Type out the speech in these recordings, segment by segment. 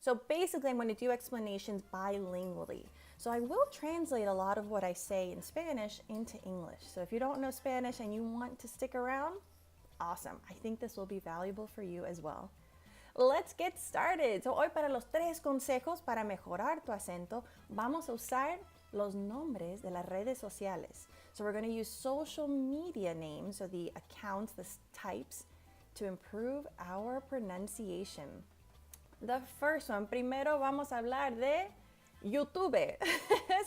So basically, I'm going to do explanations bilingually. So I will translate a lot of what I say in Spanish into English. So if you don't know Spanish and you want to stick around, awesome. I think this will be valuable for you as well. Let's get started. So hoy para los 3 consejos para mejorar tu acento, vamos a usar los nombres de las redes sociales. So we're going to use social media names, so the accounts, the types, to improve our pronunciation. The first one, primero vamos a hablar de YouTube.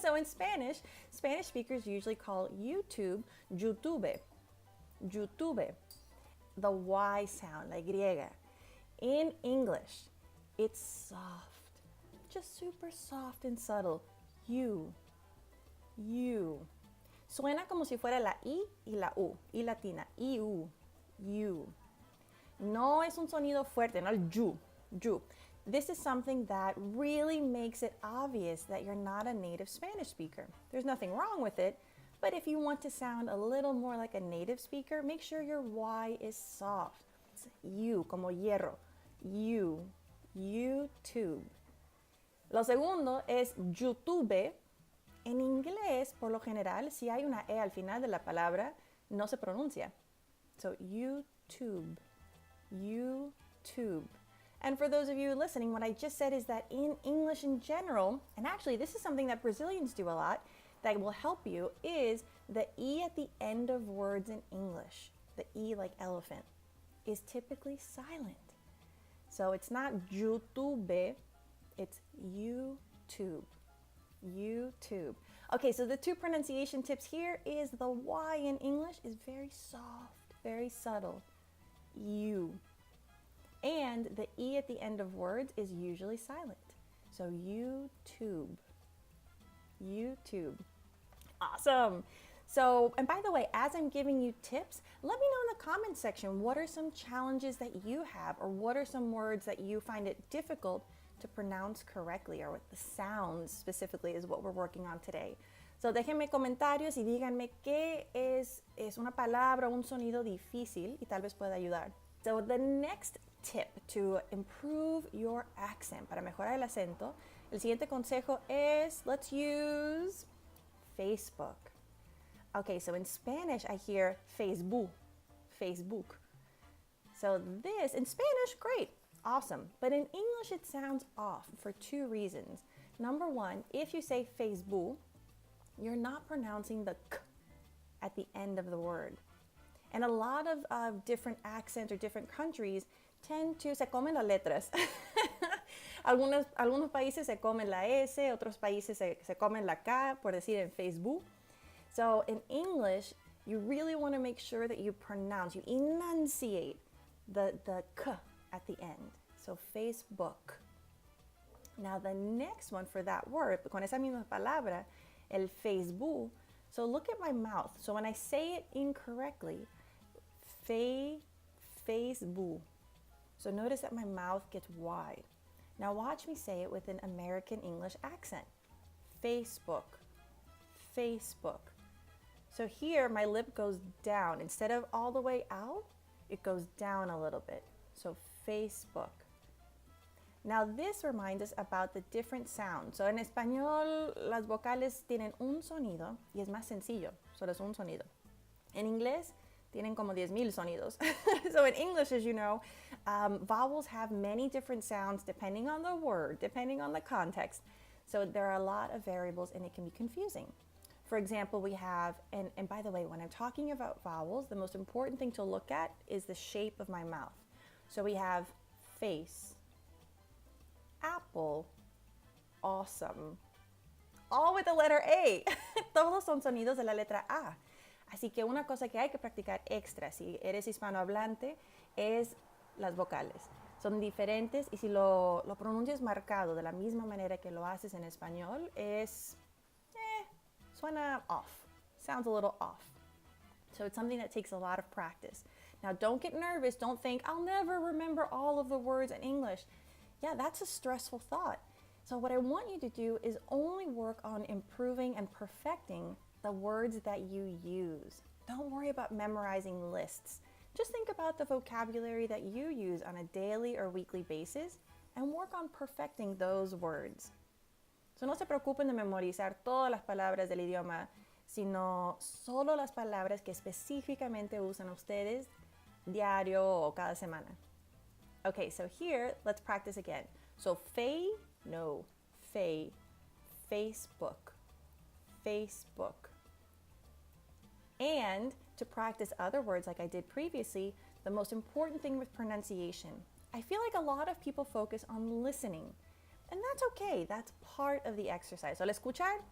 So in Spanish, Spanish speakers usually call YouTube YouTube. YouTube. The Y sound, la Y. In English, it's soft, just super soft and subtle. You. Suena como si fuera la I y la U, I latina, IU, you. No es un sonido fuerte, no el you. This is something that really makes it obvious that you're not a native Spanish speaker. There's nothing wrong with it, but if you want to sound a little more like a native speaker, make sure your Y is soft. It's you, como hierro, you, YouTube. Lo segundo es YouTube. En inglés, por lo general, si hay una E al final de la palabra, no se pronuncia. So, YouTube. And for those of you listening, what I just said is that in English in general, and actually this is something that Brazilians do a lot, that will help you, is the E at the end of words in English, the E like elephant, is typically silent. So it's not YouTube, it's YouTube. Okay, so the 2 pronunciation tips here is the Y in English is very soft, very subtle. You. And the E at the end of words is usually silent. So YouTube. Awesome. So, and by the way, as I'm giving you tips, let me know in the comment section, what are some challenges that you have, or what are some words that you find it difficult to pronounce correctly, or what the sounds specifically is what we're working on today. So déjenme comentarios y díganme qué es una palabra, un sonido difícil y tal vez pueda ayudar. So the next tip to improve your accent, para mejorar el acento, el siguiente consejo es, let's use Facebook. Okay, so in Spanish I hear Facebook. So this, in Spanish, great. Awesome. But in English, it sounds off for 2 reasons. Number 1, if you say Facebook, you're not pronouncing the k at the end of the word. And a lot of different accents or different countries tend to, se comen las letras. Algunos países se comen la S, otros países se comen la K, por decir en Facebook. So in English, you really want to make sure that you pronounce, you enunciate the k at the end. So Facebook. Now the next one for that word, con esa misma palabra, el Facebook. So look at my mouth. So when I say it incorrectly, Facebook. So notice that my mouth gets wide. Now watch me say it with an American English accent. Facebook. So here my lip goes down. Instead of all the way out, it goes down a little bit. So Facebook. Now this reminds us about the different sounds. So en español las vocales tienen un sonido y es más sencillo, solo es un sonido. En inglés tienen como 10,000 sonidos. So in English, as you know, vowels have many different sounds depending on the word, depending on the context. So there are a lot of variables and it can be confusing. For example, we have, and by the way, when I'm talking about vowels, the most important thing to look at is the shape of my mouth. So we have face, apple, awesome, all with the letter A. Todos son sonidos de la letra A. Así que una cosa que hay que practicar extra, si eres hispanohablante, es las vocales. Son diferentes y si lo pronuncias marcado de la misma manera que lo haces en español, suena off, sounds a little off. So it's something that takes a lot of practice. Now don't get nervous, don't think, I'll never remember all of the words in English. Yeah, that's a stressful thought. So what I want you to do is only work on improving and perfecting the words that you use. Don't worry about memorizing lists. Just think about the vocabulary that you use on a daily or weekly basis and work on perfecting those words. So no se preocupen de memorizar todas las palabras del idioma, sino solo las palabras que específicamente usan ustedes diario o cada semana. Okay, so here, let's practice again. So Facebook, Facebook. And to practice other words like I did previously, the most important thing with pronunciation, I feel like a lot of people focus on listening. And that's okay, that's part of the exercise. So al escuchar,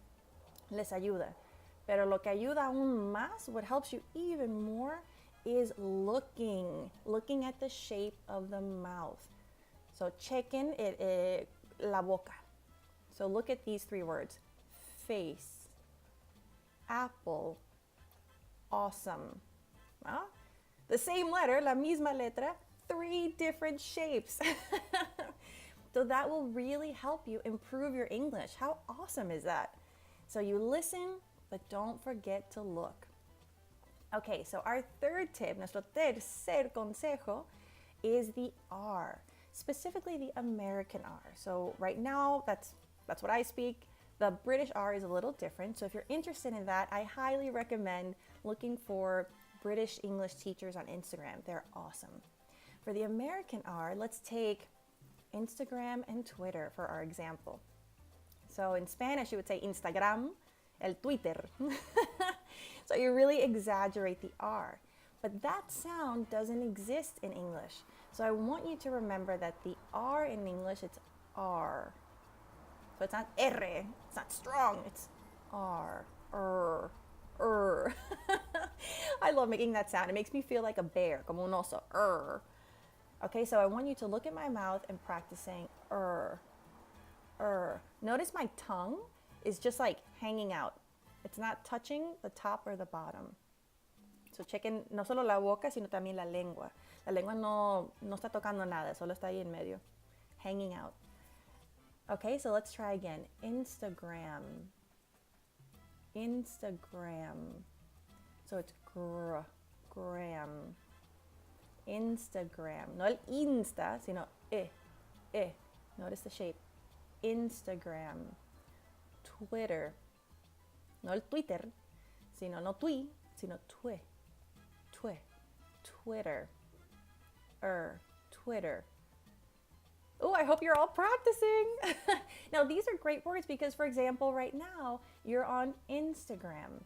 les ayuda. Pero lo que ayuda aún más, what helps you even more, is looking at the shape of the mouth. So chequen la boca. So look at these three words: face, apple, awesome. Well, the same letter, la misma letra, three different shapes. So that will really help you improve your English. How awesome is that? So you listen, but don't forget to look. Okay, so our third tip, nuestro tercer consejo, is the R, specifically the American R. So right now, that's what I speak. The British R is a little different. So if you're interested in that, I highly recommend looking for British English teachers on Instagram. They're awesome. For the American R, let's take Instagram and Twitter for our example. So in Spanish, you would say Instagram, el Twitter. So you really exaggerate the R. But that sound doesn't exist in English. So I want you to remember that the R in English, it's R. So it's not R, it's not strong, it's R, I love making that sound. It makes me feel like a bear, como un oso, Okay, so I want you to look at my mouth and practice saying Notice my tongue is just like hanging out. It's not touching the top or the bottom. So chequen no solo la boca, sino también la lengua. La lengua no está tocando nada, solo está ahí en medio, hanging out. Okay, so let's try again. Instagram. So it's gram. Instagram. No el insta, sino Notice the shape. Instagram. Twitter. No el Twitter, sino no tui, sino twe. Twitter. Twitter. Oh, I hope you're all practicing. Now, these are great words because, for example, right now, you're on Instagram.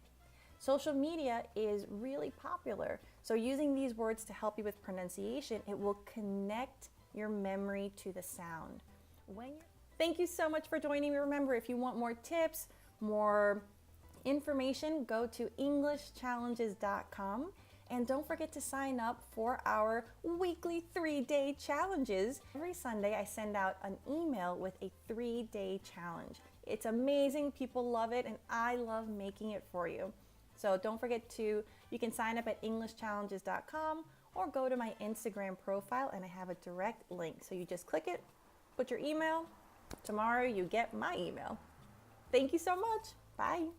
Social media is really popular. So using these words to help you with pronunciation, it will connect your memory to the sound. Thank you so much for joining me. Remember, if you want more tips, more information, go to EnglishChallenges.com. And don't forget to sign up for our weekly 3-day challenges. Every Sunday, I send out an email with a 3-day challenge. It's amazing. People love it, and I love making it for you. So don't forget you can sign up at EnglishChallenges.com or go to my Instagram profile, and I have a direct link. So you just click it, put your email. Tomorrow, you get my email. Thank you so much. Bye.